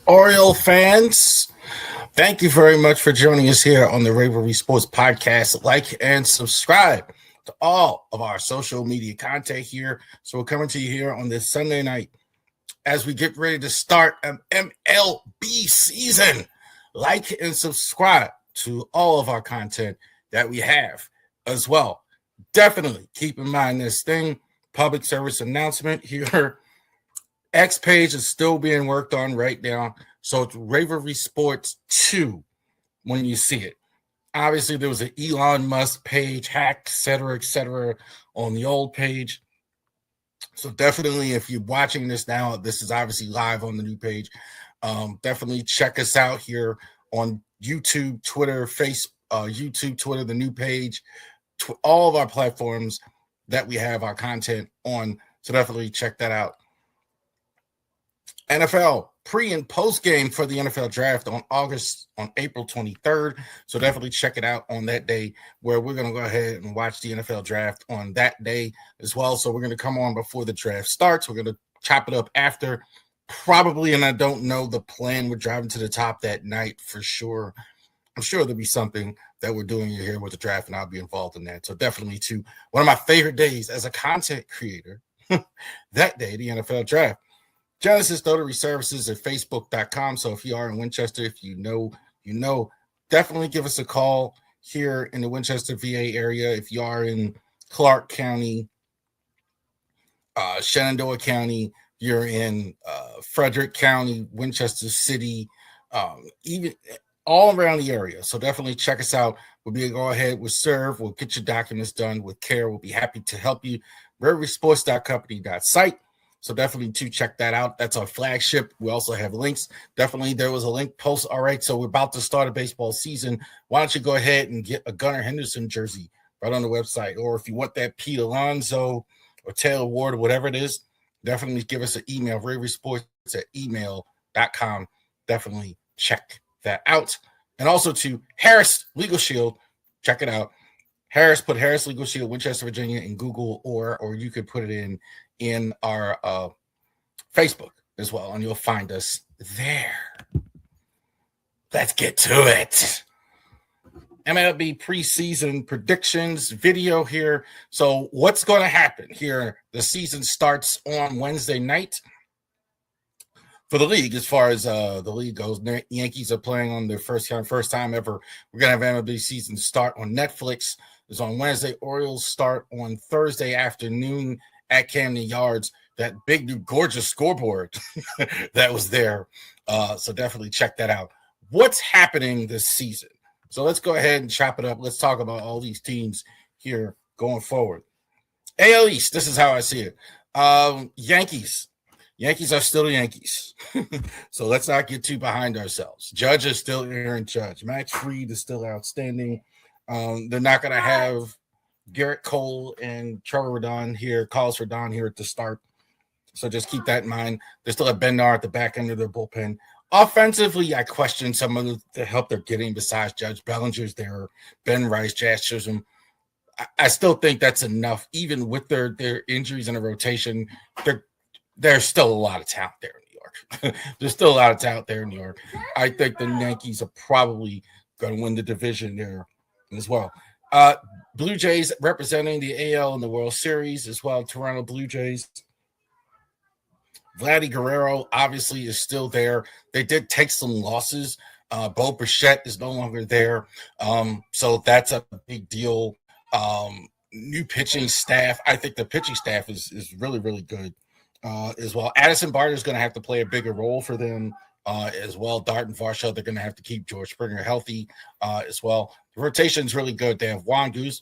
Oriole fans, thank you very much for joining us here on the Ravery Sports Podcast. Like and subscribe to all of our social media content here. So we're coming to you here on this Sunday night as we get ready to start an MLB season. Like and subscribe to all of our content that we have as well. Definitely keep in mind this thing, public service announcement here. X page is still being worked on right now. So it's Ravery Sports 2 when you see it. Obviously, there was an Elon Musk page hack, et cetera, on the old page. So definitely, if you're watching this now, this is obviously live on the new page. Definitely check us out here on YouTube, Twitter, YouTube, Twitter, the new page, all of our platforms that we have our content on. So definitely check that out. NFL pre and post game for the NFL draft on April 23rd. So definitely check it out on that day where we're going to go ahead and watch the NFL draft on that day as well. So we're going to come on before the draft starts. We're going to chop it up after probably, and I don't know the plan. We're driving to the top that night for sure. I'm sure there'll be something that we're doing here with the draft, and I'll be involved in that. So definitely too, one of my favorite days as a content creator, that day, the NFL draft. Genesis Notary Services at Facebook.com. So if you are in Winchester, if you know, definitely give us a call here in the Winchester, VA area. If you are in Clark County, Shenandoah County, you're in Frederick County, Winchester City, even all around the area. So definitely check us out. We'll be go ahead, we'll serve, we'll get your documents done with care. We'll be happy to help you. RaverySports.company.site. So definitely to check that out. That's our flagship. We also have links. Definitely there was a link post. All right, so we're about to start a baseball season. Why don't you go ahead and get a Gunnar Henderson jersey right on the website? Or if you want that Pete Alonso or Taylor Ward or whatever it is, definitely give us an email, raverysports@email.com. Definitely check that out. And also to Harris Legal Shield. Check it out. Put Harris Legal Shield, Winchester, Virginia in Google, or you could put it in our Facebook as well, and you'll find us there. Let's get to it. MLB preseason predictions video here. So what's going to happen here? The season starts on Wednesday night for the league. As far as the league goes, the Yankees are playing on their first time ever. We're going to have MLB season start on Netflix. It's on Wednesday. Orioles start on Thursday afternoon at Camden Yards. That big new gorgeous scoreboard that was there. So definitely check that out. What's happening this season? So let's go ahead and chop it up. Let's talk about all these teams here going forward. AL East, this is how I see it. Yankees are still the Yankees. So let's not get too behind ourselves. Judge is still Aaron Judge. Max Fried is still outstanding. They're not going to have Garrett Cole and Trevor Rodon here, Carlos Rodon here at the start. So just keep that in mind. They still have Ben Nar at the back end of their bullpen. Offensively, I question some of the help they're getting besides Judge. Bellinger's there, Ben Rice, Jazz Chisholm. I still think that's enough. Even with their injuries in the rotation, there's still a lot of talent there in New York. There's still a lot of talent there in New York. I think the Yankees are probably going to win the division there as well. Blue Jays representing the AL in the World Series as well. Toronto Blue Jays. Vladdy Guerrero obviously is still there. They did take some losses. Bo Bichette is no longer there. So that's a big deal. New pitching staff. I think the pitching staff is really, really good as well. Addison Barter is going to have to play a bigger role for them as well. Dart and Varsho, they're going to have to keep George Springer healthy as well. The rotation is really good. They have Kevin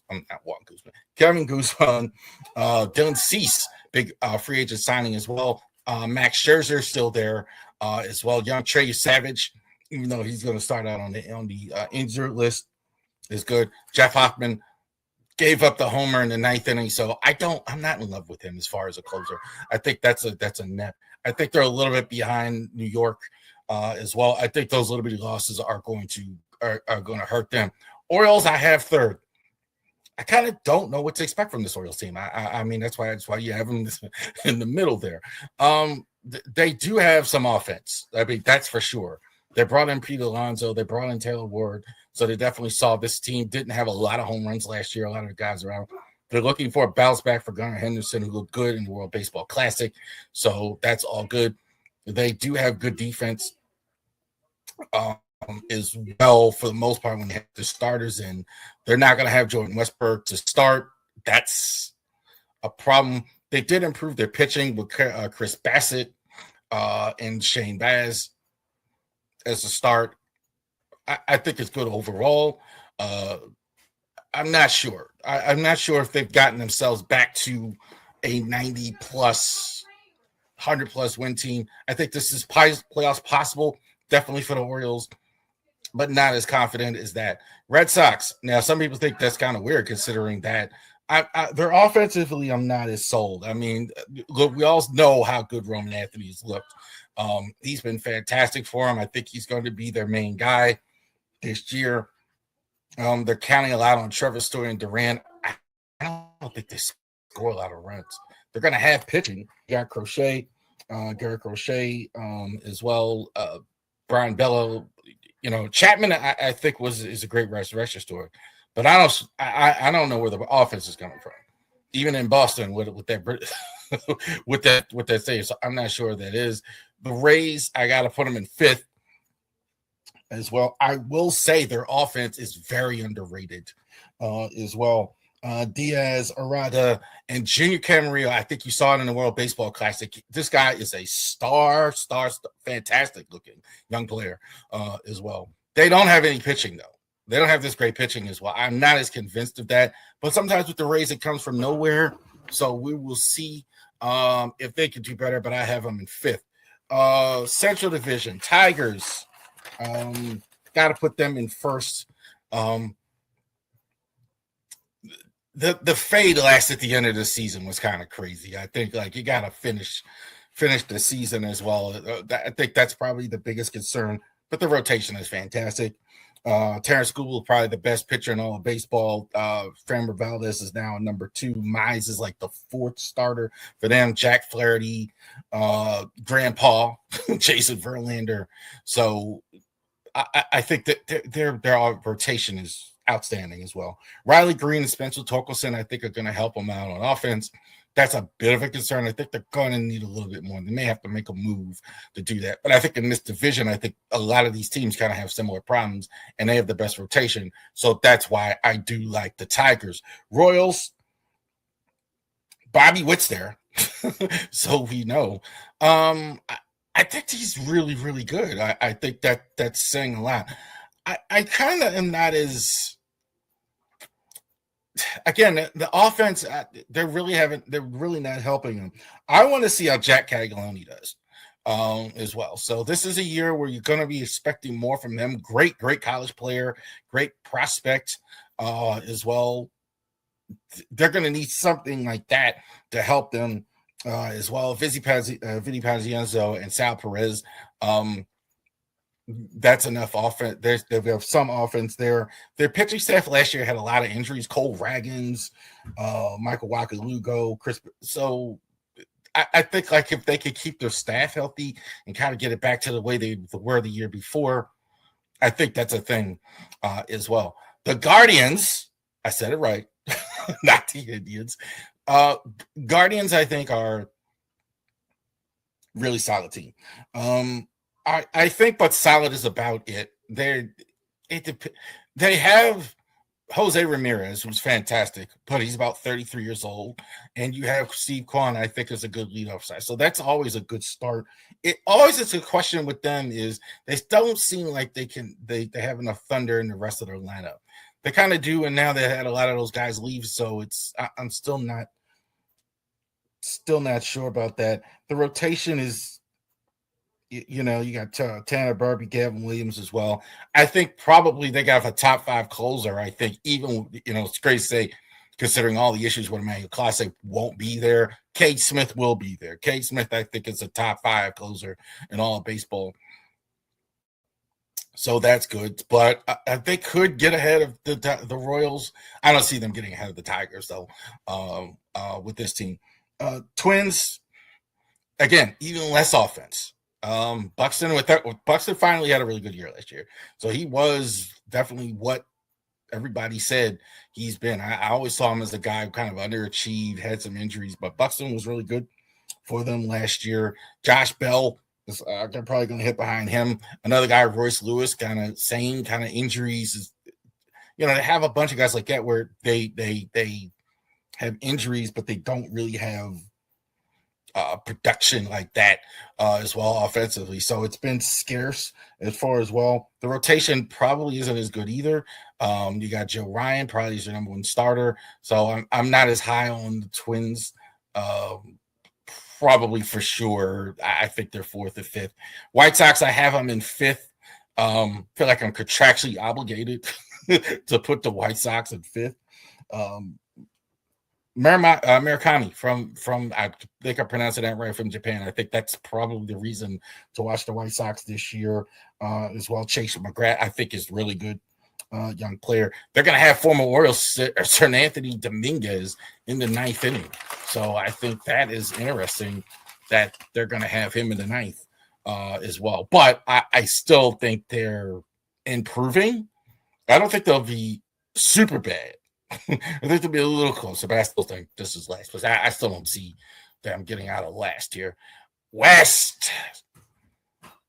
Guzman, Dylan Cease, big free agent signing as well. Max Scherzer still there as well. Young Trey Savage, even though he's going to start out on the injured list, is good. Jeff Hoffman gave up the homer in the ninth inning, so I'm not in love with him as far as a closer. I think that's a net. I think they're a little bit behind New York as well. I think those little bitty losses are going to hurt them. Orioles, I have third. I kind of don't know what to expect from this Orioles team. I mean, that's why you have them in the middle there. they do have some offense. I mean, that's for sure. They brought in Pete Alonso. They brought in Taylor Ward. So they definitely saw this team didn't have a lot of home runs last year. A lot of the guys around. They're looking for a bounce back for Gunnar Henderson, who looked good in the World Baseball Classic. So that's all good. They do have good defense as well for the most part when they have the starters in. They're not going to have Jordan Westburg to start. That's a problem. They did improve their pitching with Chris Bassett and Shane Baz as a start. I think it's good overall. I'm not sure. I'm not sure if they've gotten themselves back to a 90-plus, 100-plus win team. I think this is playoffs possible, definitely for the Orioles, but not as confident as that. Red Sox. Now, some people think that's kind of weird considering that. They're offensively, I'm not as sold. I mean, look, we all know how good Roman Anthony's looked. He's been fantastic for him. I think he's going to be their main guy this year. They're counting a lot on Trevor Story and Durant. I don't think they score a lot of runs. They're going to have pitching. You got Crochet, Garrett Crochet as well. Brian Bello, Chapman. I think is a great resurrection story, but I don't know where the offense is coming from. Even in Boston with that with that thing, so I'm not sure that is. The Rays, I got to put them in 5th. As well. I will say their offense is very underrated as well. Diaz, Arada, and Junior Camarillo, I think you saw it in the World Baseball Classic. This guy is a star, fantastic looking young player as well. They don't have any pitching, though. They don't have this great pitching as well. I'm not as convinced of that. But sometimes with the Rays, it comes from nowhere. So we will see if they can do better, but I have them in 5th. Central Division, Tigers. Got to put them in 1st. The fade last at the end of the season was kind of crazy. I think you got to finish the season as well. I think that's probably the biggest concern. But the rotation is fantastic. Terrence Google is probably the best pitcher in all of baseball. Framber Valdez is now number 2. Mize is like the 4th starter for them. Jack Flaherty, Grandpa, Jason Verlander. So I think that their rotation is outstanding as well. Riley Green and Spencer Torkelson, I think, are going to help them out on offense. That's a bit of a concern. I think they're going to need a little bit more. They may have to make a move to do that. But I think in this division, I think a lot of these teams kind of have similar problems, and they have the best rotation. So that's why I do like the Tigers. Royals, Bobby Witt's there, so we know. I think he's really, really good. I think that's saying a lot. I kind of am not as again the offense. They're really not helping him. I want to see how Jack Caglione does as well. So this is a year where you're going to be expecting more from him. Great college player, great prospect as well. They're going to need something like that to help them. As well, Vinny Pazienzo and Sal Perez. That's enough offense. They have some offense there. Their pitching staff last year had a lot of injuries. Cole Ragans, Michael Wakalugo, Chris. So I think if they could keep their staff healthy and kind of get it back to the way they were the year before, I think that's a thing as well. The Guardians, I said it right, not the Indians. Guardians, I think, are really solid team. I think, but solid is about it. They have Jose Ramirez, who's fantastic, but he's about 33 years old, and you have Steve Kwan, I think, is a good leadoff side. So that's always a good start. It always is a question with them is they don't seem like they have enough thunder in the rest of their lineup. They kind of do, and now they had a lot of those guys leave, so I'm still not sure about that. The rotation is, you got Tanner Barbie, Gavin Williams as well. I think probably they got a top 5 closer. I think even, it's great to say, considering all the issues with Emmanuel Clase won't be there. Cade Smith will be there. Cade Smith, I think, is a top 5 closer in all of baseball. So that's good, but they could get ahead of the Royals. I don't see them getting ahead of the Tigers, though, with this team. Twins, again, even less offense. Buxton finally had a really good year last year. So he was definitely what everybody said he's been. I always saw him as a guy who kind of underachieved, had some injuries, but Buxton was really good for them last year. Josh Bell is they're probably going to hit behind him. Another guy, Royce Lewis, kind of same kind of injuries. They have a bunch of guys like that where they have injuries, but they don't really have production like that as well offensively. So it's been scarce as far as well. The rotation probably isn't as good either. You got Joe Ryan, probably is your number one starter. So I'm not as high on the Twins. Probably for sure. I think they're fourth or fifth. White Sox, I have them in fifth. Feel like I'm contractually obligated to put the White Sox in fifth. Murakami from I think I'm pronouncing that right, from Japan. I think that's probably the reason to watch the White Sox this year as well. Chase McGrath, I think, is really good young player. They're going to have former Orioles Sir Anthony Dominguez in the ninth inning. So I think that is interesting that they're going to have him in the ninth as well. But I still think they're improving. I don't think they'll be super bad. I think they'll be a little closer, but I still think this is last. But I still don't see them getting out of last year. West.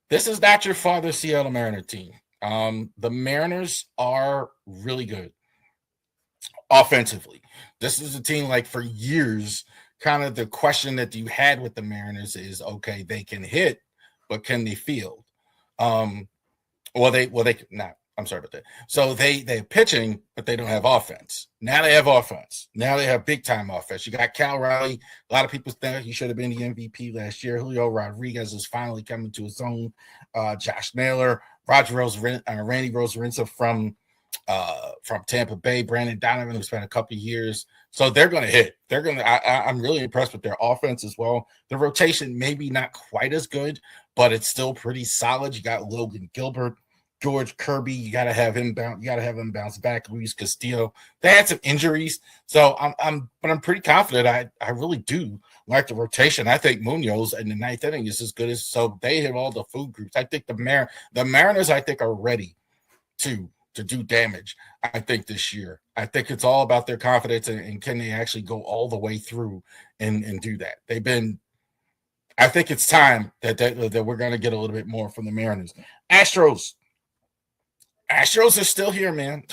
This is not your father's Seattle Mariner team. The Mariners are really good offensively. This is a team, like, for years, kind of the question that you had with the Mariners is, okay, they can hit, but can they field? They not. I'm sorry about that. So they're pitching, but they don't have offense. Now they have offense. Now they have big time offense. You got Cal Raleigh. A lot of people think he should have been the MVP last year. Julio Rodriguez is finally coming to his own. Josh Naylor, Randy Rosarina from Tampa Bay, Brandon Donovan, who spent a couple of years. So they're going to hit. I'm really impressed with their offense as well. The rotation maybe not quite as good, but it's still pretty solid. You got Logan Gilbert, George Kirby, you got to have him bounce back. Luis Castillo, they had some injuries, so I'm pretty confident. I really do like the rotation. I think Munoz in the ninth inning is as good as, so they have all the food groups. I think the Mariners, I think, are ready to do damage. I think this year, I think it's all about their confidence and can they actually go all the way through and do that. I think it's time that we're going to get a little bit more from the Mariners. Astros are still here, man.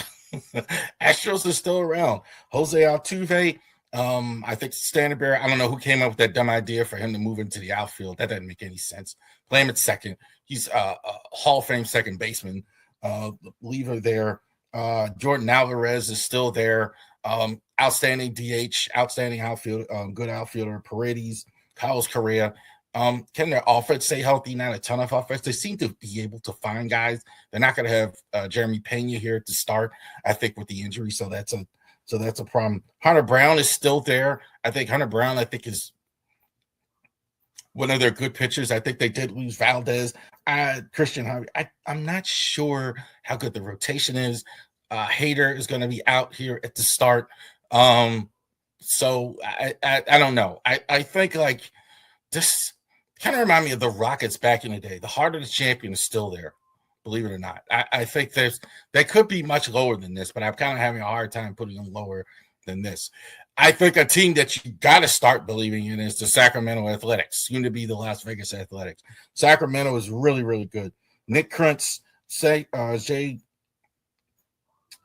Astros are still around. Jose Altuve, I think Standard Bearer, I don't know who came up with that dumb idea for him to move into the outfield. That doesn't make any sense. Play him at second. He's a Hall of Fame second baseman. Lever there. Jordan Alvarez is still there. Outstanding DH, outstanding outfield, good outfielder. Paredes, Carlos Correa. Can their offense stay healthy? Not a ton of offense. They seem to be able to find guys. They're not going to have Jeremy Pena here to start, I think, with the injury. So that's a problem. Hunter Brown is still there. I think Hunter Brown, is one of their good pitchers. I think they did lose Valdez. Christian Harvey. I'm not sure how good the rotation is. Hader is going to be out here at the start. So I don't know. I think, like, this kind of remind me of the Rockets back in the day. The heart of the champion is still there, believe it or not. I think they could be much lower than this, but I'm kind of having a hard time putting them lower than this. I think a team that you got to start believing in is the Sacramento Athletics, soon to be the Las Vegas Athletics. Sacramento is really, really good. Nick Krentz, Shea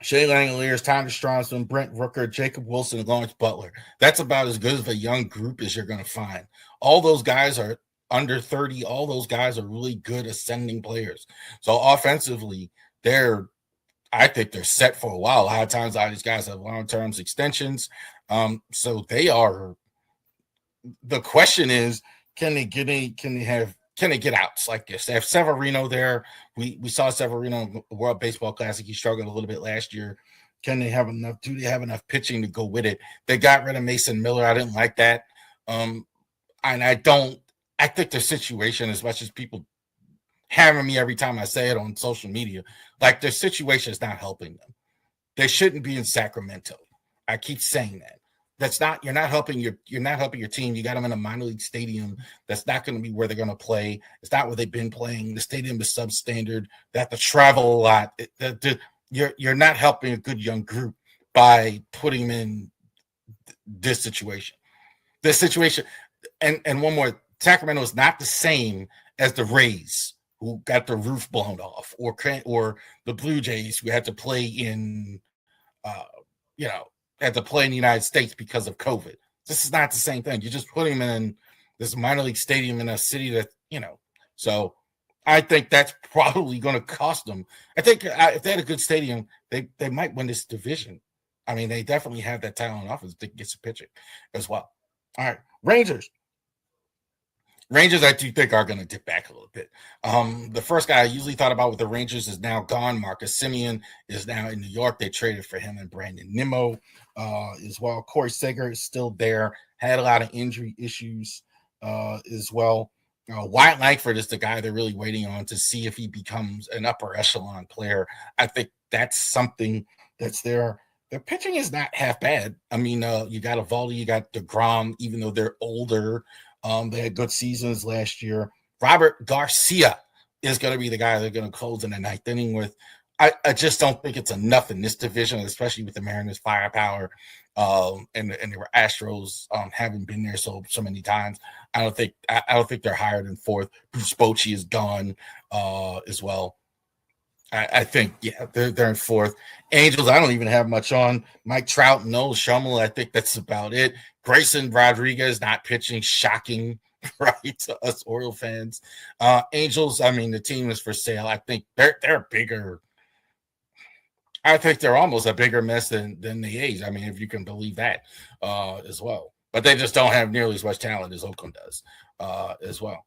Langoliers, Tyler Stromson, Brent Rooker, Jacob Wilson, and Lawrence Butler. That's about as good of a young group as you're going to find. All those guys are under 30. All those guys are really good ascending players. So offensively, I think they're set for a while. A lot of times, all these guys have long-term extensions. So they are. The question is, can they get outs like this? They have Severino there. We saw Severino in the World Baseball Classic. He struggled a little bit last year. Can they have enough? Do they have enough pitching to go with it? They got rid of Mason Miller. I didn't like that. And I think their situation, as much as people hammer me every time I say it on social media, like, their situation is not helping them. They shouldn't be in Sacramento. I keep saying that. you're not helping your team. You got them in a minor league stadium. That's not going to be where they're going to play. It's not where they've been playing. The stadium is substandard. They have to travel a lot. You're not helping a good young group by putting them in this situation. And one more, Sacramento is not the same as the Rays, who got the roof blown off, or the Blue Jays, who had to play in, had to play in the United States because of COVID. This is not the same thing. You're just putting them in this minor league stadium in a city that, so I think that's probably going to cost them. I think if they had a good stadium, they might win this division. I mean, they definitely have that talent on offense to get some pitching as well. All right, Rangers, I do think are going to dip back a little bit. The first guy I usually thought about with the Rangers is now gone. Marcus Semien is now in New York. They traded for him and Brandon Nimmo as well. Corey Seager is still there. Had a lot of injury issues as well. Wyatt Langford is the guy they're really waiting on to see if he becomes an upper echelon player. I think that's something that's there. Their pitching is not half bad. I mean, you got Evaldi, you got DeGrom, even though they're older. They had good seasons last year. Robert Garcia is going to be the guy they're going to close in the ninth inning with. I just don't think it's enough in this division, especially with the Mariners' firepower and the Astros having been there so many times. I don't think they're higher than fourth. Bruce Bochy is gone as well. I think, they're in fourth. Angels, I don't even have much on. Mike Trout, Noel Schummel, I think that's about it. Grayson Rodriguez not pitching, shocking, right, to us Oriole fans. Angels, I mean, the team is for sale. I think they're bigger. I think they're almost a bigger mess than the A's. I mean, if you can believe that as well. But they just don't have nearly as much talent as Oakland does as well.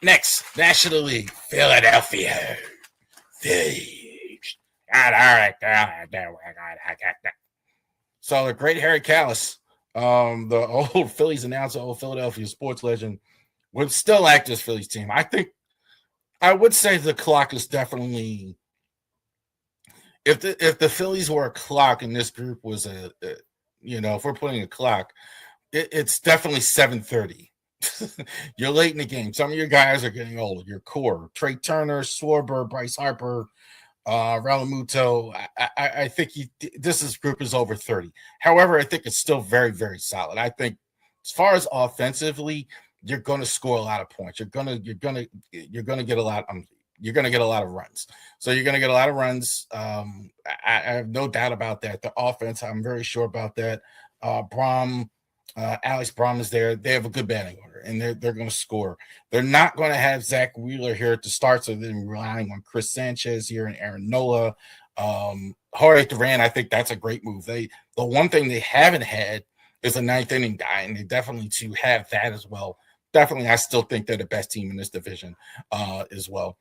Next, National League, Philadelphia. All right. So the great Harry Kalas, the old Phillies announcer, old Philadelphia sports legend, would still act as Phillies team. I would say the clock is definitely, if the Phillies were a clock and this group was if we're putting a clock, it's definitely 7:30. You're late in the game. Some of your guys are getting older. Your core, Trey Turner, Schwarber, Bryce Harper, Realmuto. I think this group is over 30. However, I think it's still very, very solid. I think as far as offensively, you're going to score a lot of points. You're going to get a lot. You're going to get a lot of runs. So you're going to get a lot of runs. I have no doubt about that. The offense, I'm very sure about that. Alex Braun is there. They have a good batting order, and they're going to score. They're not going to have Zach Wheeler here at the start, so they're relying on Chris Sanchez here and Aaron Nola. Jorge Duran, I think that's a great move. The one thing they haven't had is a ninth inning guy, and they definitely to have that as well. Definitely, I still think they're the best team in this division as well.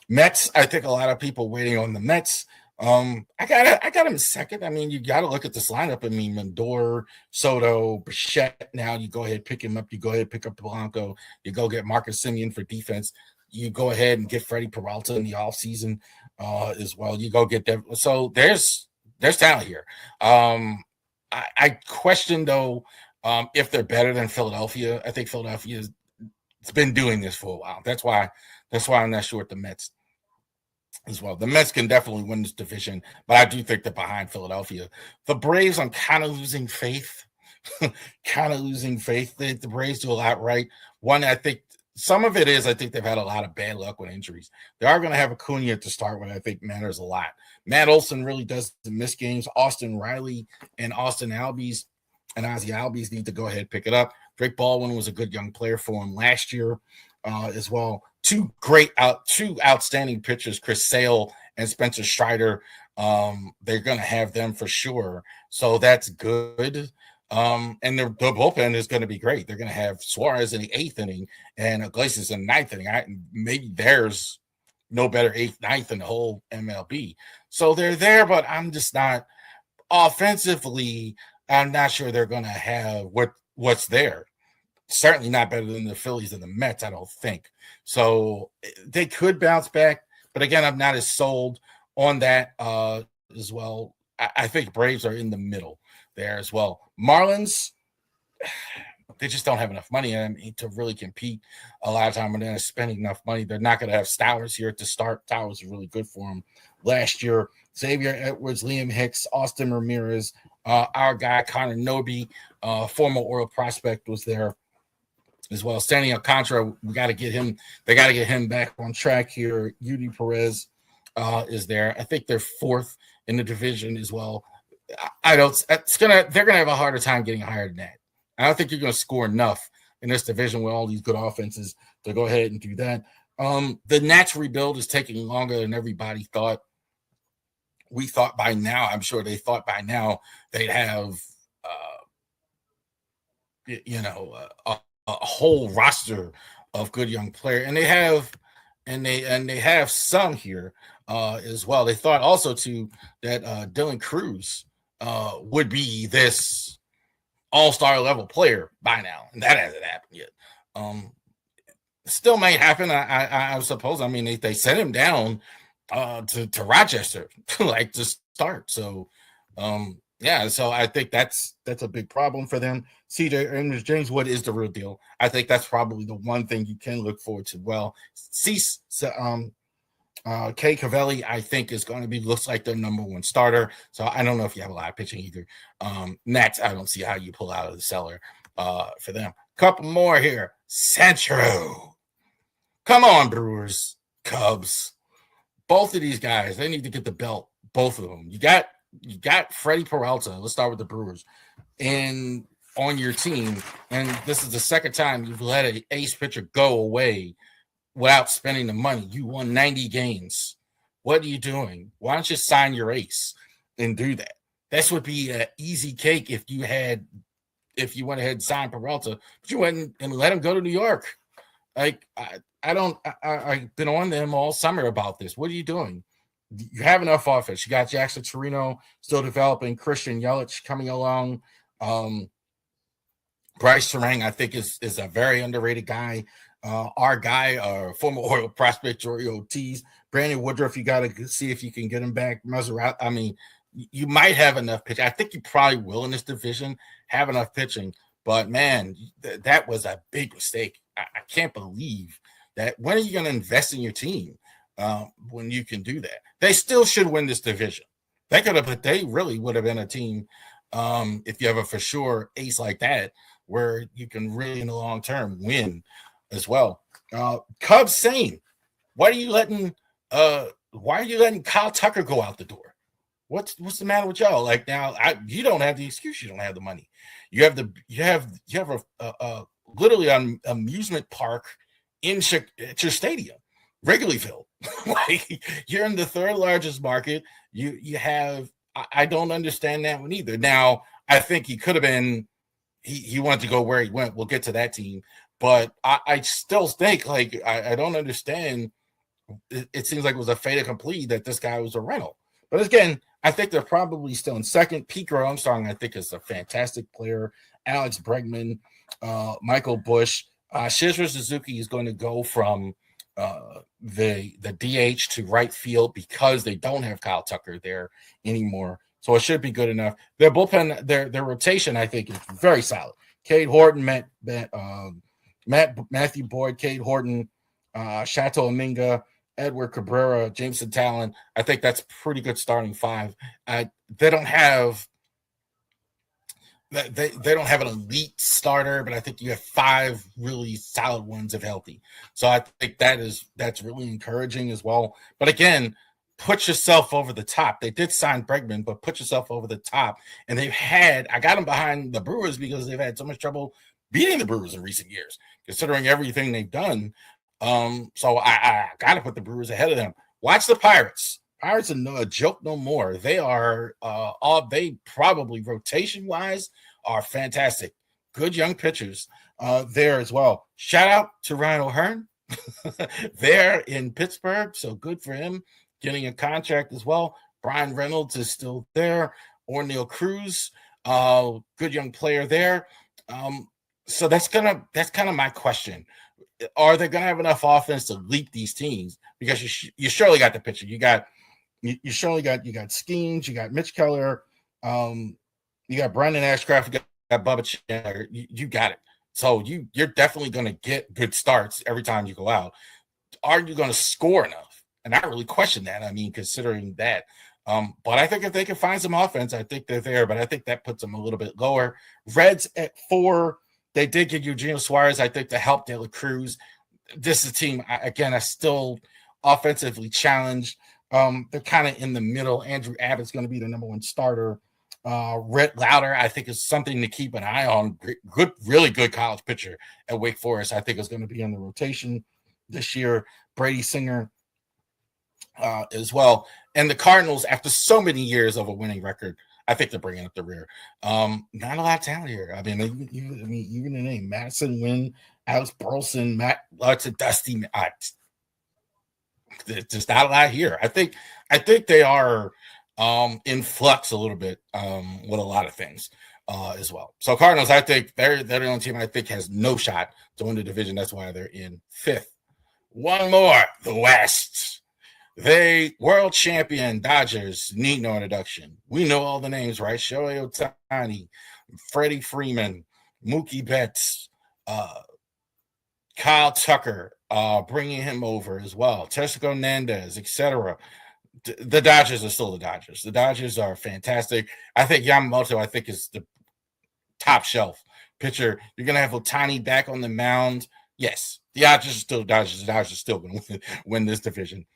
Mets, I think a lot of people waiting on the Mets. I got him second. I mean, you got to look at this lineup. I mean, Lindor, Soto, Bichette. Now you go ahead, pick him up. You go ahead, pick up Polanco. You go get Marcus Semien for defense. You go ahead and get Freddie Peralta in the offseason as well. You go get them. So there's talent here. I question though if they're better than Philadelphia. I think Philadelphia's been doing this for a while. That's why I'm not sure with the Mets as well. The Mets can definitely win this division, but I do think they're behind Philadelphia. The Braves, I'm kind of losing faith. The Braves do a lot right. One, I think some of it is I think they've had a lot of bad luck with injuries. They are going to have Acuna to start with. I think matters a lot. Matt Olson really does miss games. Austin Riley and Austin Albies and Ozzie Albies need to go ahead and pick it up. Drake Baldwin was a good young player for him last year as well. Two outstanding pitchers, Chris Sale and Spencer Strider. They're going to have them for sure. So that's good. And the bullpen is going to be great. They're going to have Suarez in the eighth inning and Iglesias in the ninth inning. Maybe there's no better eighth, ninth in the whole MLB. So they're there, but I'm just not offensively. I'm not sure they're going to have what's there. Certainly not better than the Phillies and the Mets, I don't think. So they could bounce back. But again, I'm not as sold on that as well. I think Braves are in the middle. there as well. Marlins, they just don't have enough money to really compete a lot of time when they're spending enough money. They're not going to have Stowers here to start. Stowers was really good for them last year. Xavier Edwards, Liam Hicks, Austin Ramirez, our guy Connor Noby, former Oriole prospect, was there as well. Standing Alcantara, we got to get him. They got to get him back on track here. Yudi Perez is there. I think they're fourth in the division as well. They're gonna have a harder time getting higher than that. I don't think you're going to score enough in this division with all these good offenses to go ahead and do that. The Nats rebuild is taking longer than everybody thought. We thought by now, I'm sure they thought by now they'd have, a whole roster of good young players, and they have, and they have some here as well. They thought also too that Dylan Cruz would be this all-star level player by now, and that hasn't happened yet. Still may happen, I suppose. I mean, they sent him down to Rochester like to start. So so I think that's a big problem for them. CJ Amos, James Wood is the real deal. I think that's probably the one thing you can look forward to. Well, Cease, Kay Cavelli, I think, looks like their number one starter. So I don't know if you have a lot of pitching either. Nats, I don't see how you pull out of the cellar for them. Couple more here. Centro. Come on, Brewers, Cubs. Both of these guys, they need to get the belt. Both of them. You got Freddie Peralta. Let's start with the Brewers. And on your team, and this is the second time you've let an ace pitcher go away without spending the money. You won 90 games. What are you doing? Why don't you sign your ace and do that? This would be an easy cake if you went ahead and signed Peralta, but you went and let him go to New York. Like, I've been on them all summer about this. What are you doing? You have enough offense. You got Jackson Torino still developing, Christian Yelich coming along. Bryce Terang, I think, is a very underrated guy. Our guy, former Oriole prospect, Jory Ortiz. Brandon Woodruff, you got to see if you can get him back. Maserati, I mean, you might have enough pitching. I think you probably will in this division have enough pitching. But, man, that was a big mistake. I can't believe that. When are you going to invest in your team when you can do that? They still should win this division. They really would have been a team if you have a for sure ace like that where you can really in the long term win as well. Cubs, same. Why are you letting Kyle Tucker go out the door? What's the matter with y'all? Like, now you don't have the excuse. You don't have the money. You have a literally an amusement park at your stadium, Wrigleyville. Like, you're in the third largest market. You have. I don't understand that one either. Now, I think he could have been. He wanted to go where he went. We'll get to that team, but I still think, like, I don't understand. It seems like it was a fait accompli that this guy was a rental. But again, I think they're probably still in second. Pete Armstrong, I think, is a fantastic player. Alex Bregman, Michael Bush, Shizra Suzuki is going to go from the DH to right field because they don't have Kyle Tucker there anymore. So it should be good enough. Their bullpen, their rotation, I think, is very solid. Cade Horton, Matthew Boyd, Cade Horton, Chateau Aminga, Edward Cabrera, Jameson Talon. I think that's pretty good starting five. They don't have an elite starter, but I think you have five really solid ones if healthy. So I think that's really encouraging as well. But again, put yourself over the top. They did sign Bregman, but put yourself over the top. And I got them behind the Brewers because they've had so much trouble beating the Brewers in recent years, considering everything they've done. So I got to put the Brewers ahead of them. Watch the Pirates. Pirates are a joke no more. They are they probably rotation-wise are fantastic. Good young pitchers there as well. Shout out to Ryan O'Hearn there in Pittsburgh. So good for him getting a contract as well. Brian Reynolds is still there. Orneal Cruz, good young player there. So that's kind of my question. Are they going to have enough offense to leap these teams? Because you surely got the pitcher. You surely got Skeens, you got Mitch Keller, you You got Brendan Ashcraft, you got Bubba Chandler. You got it. So you're definitely going to get good starts every time you go out. Are you going to score enough? And I really question that. I mean, considering that. But I think if they can find some offense, I think they're there. But I think that puts them a little bit lower. Reds at 4. They did get Eugenio Suarez, I think, to help De La Cruz. This is a team, again, I still offensively challenged. They're kind of in the middle. Andrew Abbott's going to be the number 1 starter. Rhett Lauder, I think, is something to keep an eye on. Good, really good college pitcher at Wake Forest. I think is going to be in the rotation this year. Brady Singer as well. And the Cardinals, after so many years of a winning record, I think they're bringing up the rear. Not a lot of talent here. I mean, even the name Madison Wynn, Alex Burleson, Matt Lutz, Dusty. There's just not a lot here. I think they are in flux a little bit with a lot of things as well. So Cardinals, I think they're the only team I think has no shot to win the division. That's why they're in 5th. One more, the West. They world champion Dodgers need no introduction. We know all the names, right? Shohei Ohtani, Freddie Freeman, Mookie Betts, Kyle Tucker, bringing him over as well. Teoscar Hernandez, etc. The Dodgers are still the Dodgers. The Dodgers are fantastic. I think Yamamoto, is the top shelf pitcher. You're going to have Ohtani back on the mound. Yes, the Dodgers are still the Dodgers. The Dodgers are still going to win this division.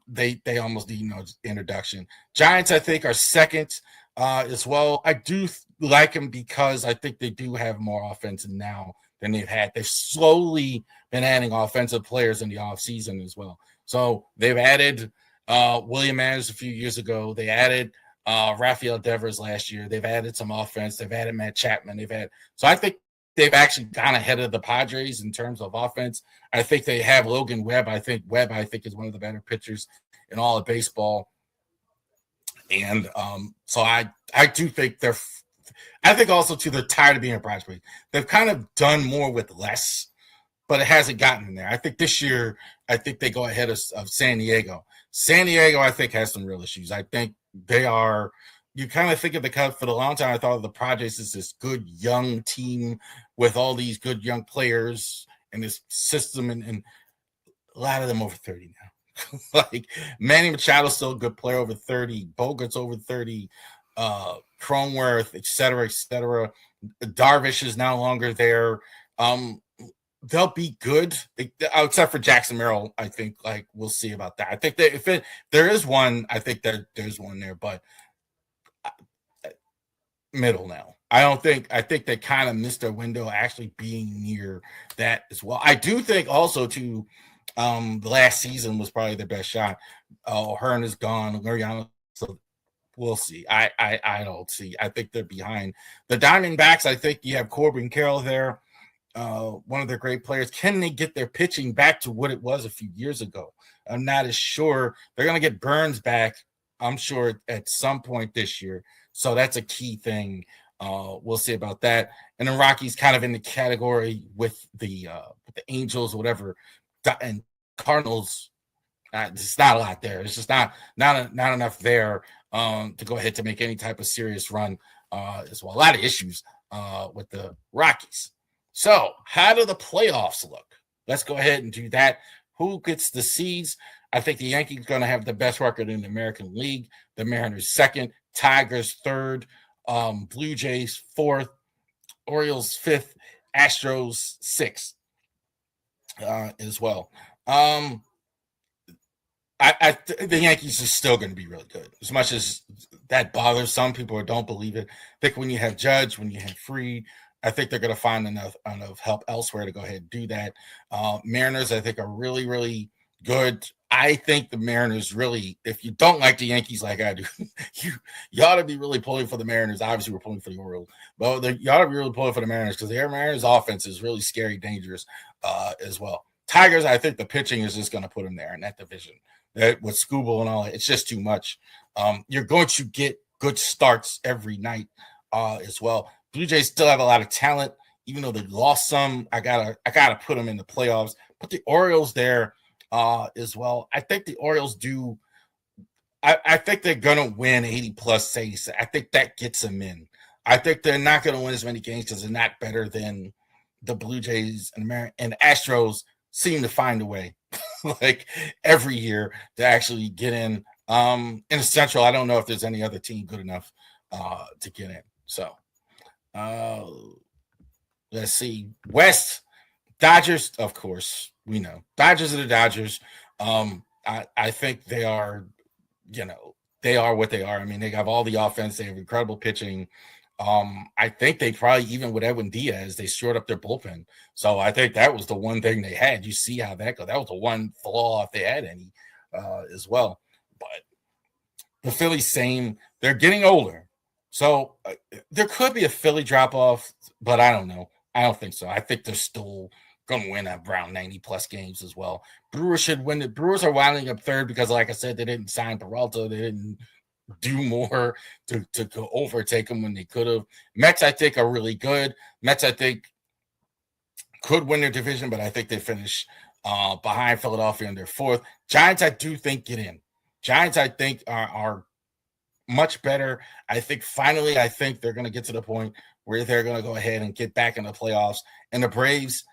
They almost need no introduction. Giants, I think, are second as well. I do like them because I think they do have more offense now than they've had. They've slowly been adding offensive players in the offseason as well. So they've added William Adams a few years ago. They added Rafael Devers last year. They've added some offense. They've added Matt Chapman. So I think they've actually gone ahead of the Padres in terms of offense. I think they have Logan Webb. I think Webb is one of the better pitchers in all of baseball. And so I do think I think also too, they're tired of being a prospect. They've kind of done more with less, but it hasn't gotten in there. I think this year, I think they go ahead of San Diego. San Diego, I think, has some real issues. I think they are. You kind of think of the Cubs for the long time. I thought of the Padres as this good young team with all these good young players and this system, and a lot of them over 30 now. Like Manny Machado's still a good player over 30. Bogart's over 30. Cronenworth, et cetera. Darvish is no longer there. They'll be good, except for Jackson Merrill. I think we'll see about that. I think that if there is one, I think that there's one there, but middle now. I think they kind of missed their window actually being near that as well. I do think also too, the last season was probably their best shot. Hearn is gone. Mariano, so we'll see. I don't see. I think they're behind the Diamondbacks. I think you have Corbin Carroll there, one of their great players. Can they get their pitching back to what it was a few years ago? I'm not as sure. They're going to get Burns back, I'm sure, at some point this year. So that's a key thing. We'll see about that. And then Rockies kind of in the category with the Angels, whatever, and Cardinals. There's not a lot there. It's just not enough there to go ahead to make any type of serious run as well. A lot of issues with the Rockies. So how do the playoffs look? Let's go ahead and do that. Who gets the seeds? I think the Yankees are going to have the best record in the American League. The Mariners second, Tigers third, Blue Jays fourth, Orioles fifth, Astros sixth as well. The Yankees are still going to be really good. As much as that bothers some people or don't believe it, I think when you have Judge, when you have Fried, I think they're going to find enough help elsewhere to go ahead and do that. Mariners, I think, are really, really good. I think the Mariners really, if you don't like the Yankees like I do, you ought to be really pulling for the Mariners. Obviously, we're pulling for the Orioles, but you ought to be really pulling for the Mariners because the Mariners' offense is really scary, dangerous as well. Tigers, I think the pitching is just going to put them there in that division. With Scooble and all that, it's just too much. You're going to get good starts every night as well. Blue Jays still have a lot of talent, even though they lost some. I gotta put them in the playoffs. Put the Orioles there as well. I think the Orioles do. I think they're gonna win 80 plus 86. I think that gets them in. I think they're not going to win as many games because they're not better than the Blue Jays and the Astros seem to find a way, like every year, to actually get in. In the Central, I don't know if there's any other team good enough to get in. So let's see. West, Dodgers, of course, we know. Dodgers are the Dodgers. I think they are, they are what they are. I mean, they have all the offense. They have incredible pitching. I think they probably, even with Edwin Diaz, they shored up their bullpen. So I think that was the one thing they had. You see how that goes. That was the one flaw, if they had any, as well. But the Phillies, same. They're getting older. So there could be a Philly drop-off, but I don't know. I don't think so. I think they're still going to win around 90-plus games as well. Brewers should win. The Brewers are winding up third because, like I said, they didn't sign Peralta. They didn't do more to go overtake them when they could have. Mets, I think, are really good. Mets, I think, could win their division, but I think they finish behind Philadelphia in their fourth. Giants, I do think, get in. Giants, I think, are much better. I think they're going to get to the point where they're going to go ahead and get back in the playoffs. And the Braves,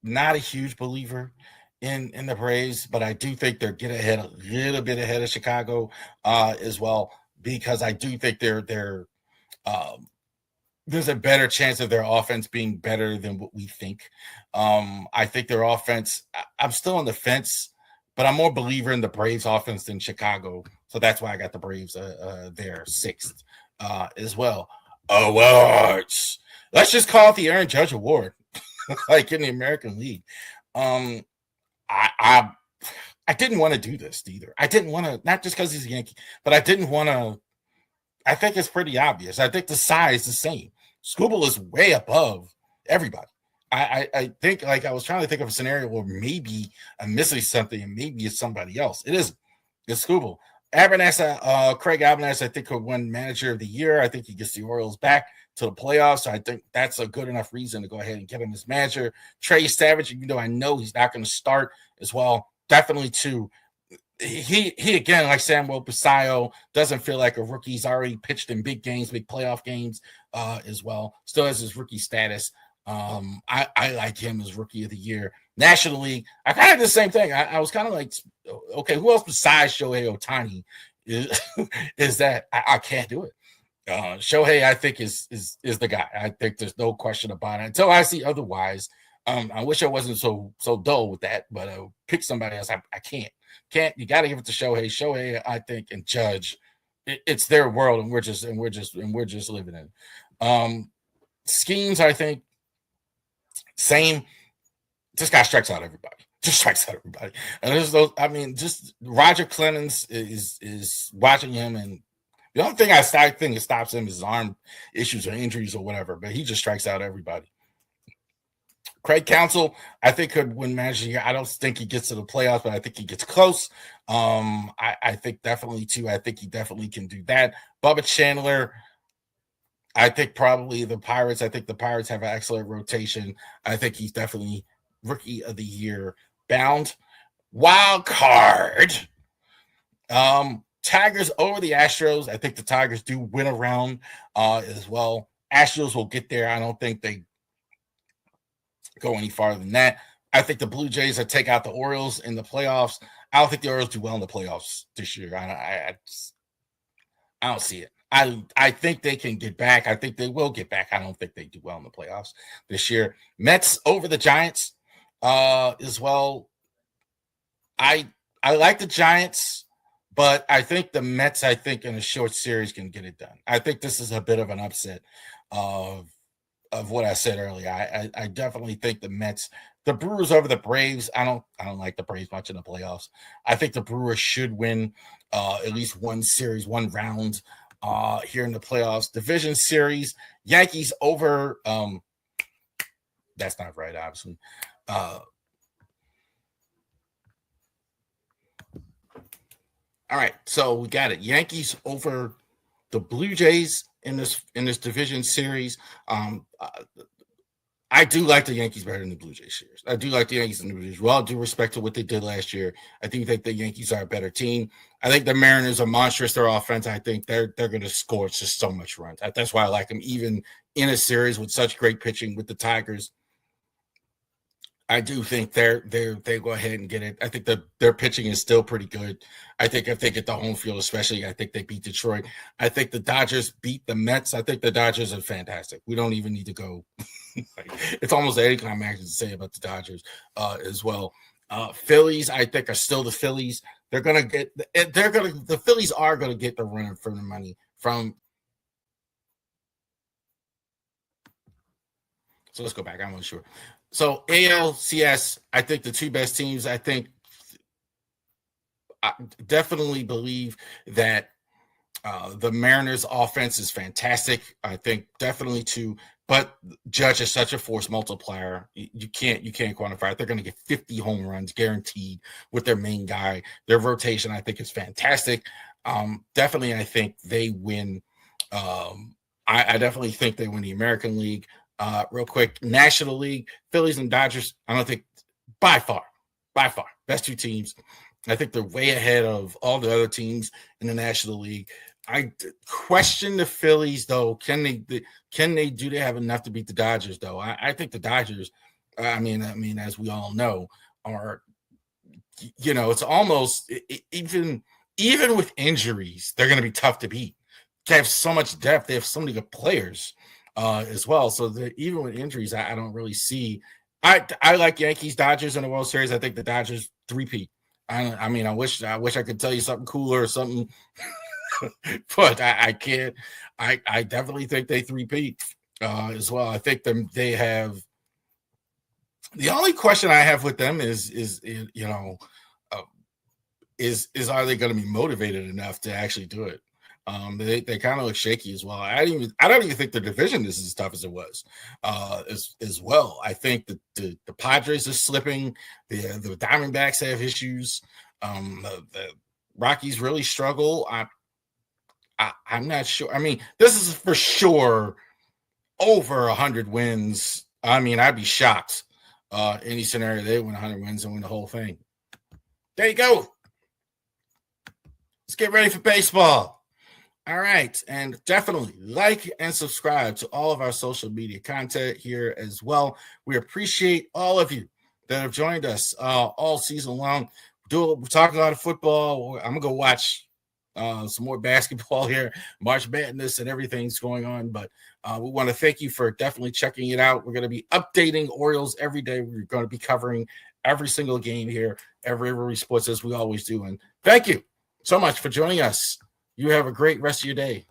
not a huge believer in the Braves, but I do think they're a little bit ahead of Chicago as well, because I do think there's a better chance of their offense being better than what we think. I think their offense, I'm still on the fence, but I'm more believer in the Braves offense than Chicago. So that's why I got the Braves there sixth as well. Awards. Let's just call it the Aaron Judge Award, like in the American League. I didn't want to do this either. I didn't want to, not just because he's a Yankee, but I didn't want to. I think it's pretty obvious. I think the size is the same. Skubal is way above everybody. I think, like, I was trying to think of a scenario where maybe I'm missing something and maybe it's somebody else. It isn't. It's Skubal. Craig Abernathy, I think, could win Manager of the Year. I think he gets the Orioles back to the playoffs. So I think that's a good enough reason to go ahead and get him as manager. Trey Savage, even though I know he's not going to start as well, definitely too. He again, like Samuel Basayo, doesn't feel like a rookie. He's already pitched in big games, big playoff games as well. Still has his rookie status. I like him as Rookie of the Year. National League, I kind of did the same thing. I was kind of like, okay, who else besides Shohei Ohtani is that? I can't do it. Shohei, I think, is the guy. I think there's no question about it until I see otherwise. I wish I wasn't so dull with that, but pick somebody else. I can't. You got to give it to Shohei. Shohei, I think, and Judge. It's their world, and we're just living in it. Schemes, I think, same. This guy strikes out everybody. And there's those. I mean, just Roger Clemens is watching him, and the only thing I think that stops him is his arm issues or injuries or whatever. But he just strikes out everybody. Craig Counsell, I think, could win Manager of the Year. I don't think he gets to the playoffs, but I think he gets close. I think definitely too. I think he definitely can do that. Bubba Chandler, I think probably the Pirates. I think the Pirates have an excellent rotation. I think he's definitely Rookie of the Year bound. Wild card. Tigers over the Astros. I think the Tigers do win a round as well. Astros will get there. I don't think they go any farther than that. I think the Blue Jays will take out the Orioles in the playoffs. I don't think the Orioles do well in the playoffs this year. I don't see it. I think they can get back. I think they will get back. I don't think they do well in the playoffs this year. Mets over the Giants as well. I like the Giants, but I think the Mets, in a short series can get it done. I think this is a bit of an upset of what I said earlier. I definitely think the Mets, the Brewers over the Braves. I don't like the Braves much in the playoffs. I think the Brewers should win at least one series, one round here in the playoffs. Division series, Yankees over. That's not right, obviously. All right, so we got it. Yankees over the Blue Jays in this division series. I I do like the Yankees better than the Blue Jays series. I do like the Yankees and the Blue Jays. With all due respect to what they did last year, I think that the Yankees are a better team. I think the Mariners are monstrous. Their offense, I think they're going to score just so much runs. That's why I like them, even in a series with such great pitching with the Tigers. I do think they go ahead and get it. I think their pitching is still pretty good. I think if they get the home field, especially, I think they beat Detroit. I think the Dodgers beat the Mets. I think the Dodgers are fantastic. We don't even need to go. It's almost anticlimactic to say about the Dodgers as well. Phillies, I think, are still the Phillies. The Phillies are gonna get the run for the money from. So let's go back. I'm not sure. So ALCS, I think the two best teams, I definitely believe that the Mariners offense is fantastic. I think definitely too, but Judge is such a force multiplier. You can't quantify it. They're going to get 50 home runs guaranteed with their main guy. Their rotation, I think, is fantastic. Definitely, I think they win. I definitely think they win the American League. Real quick, National League, Phillies and Dodgers, I don't think by far, best two teams. I think they're way ahead of all the other teams in the National League. I question the Phillies, though. Can they do they have enough to beat the Dodgers, though? I think the Dodgers, I mean, as we all know, are, it's almost even with injuries, they're going to be tough to beat. They have so much depth. They have so many good players as well. So even with injuries, I don't really see. I like Yankees Dodgers in the World Series. I think the Dodgers three-peat. I wish I could tell you something cooler or something, but I can't. I definitely think they three-peat as well. I think they have. The only question I have with them is are they going to be motivated enough to actually do it? They kind of look shaky as well. I don't even think the division is as tough as it was as well. I think the Padres are slipping. The Diamondbacks have issues. The Rockies really struggle. I'm not sure. I mean, this is for sure over 100 wins. I mean, I'd be shocked. Any scenario they win 100 wins and win the whole thing. There you go. Let's get ready for baseball. All right, and definitely like and subscribe to all of our social media content here as well. We appreciate all of you that have joined us all season long. We're talking a lot of football. I'm gonna go watch some more basketball here, March Madness, and everything's going on. But we want to thank you for definitely checking it out. We're going to be updating Orioles every day. We're going to be covering every single game here, every sports as we always do. And thank you so much for joining us. You have a great rest of your day.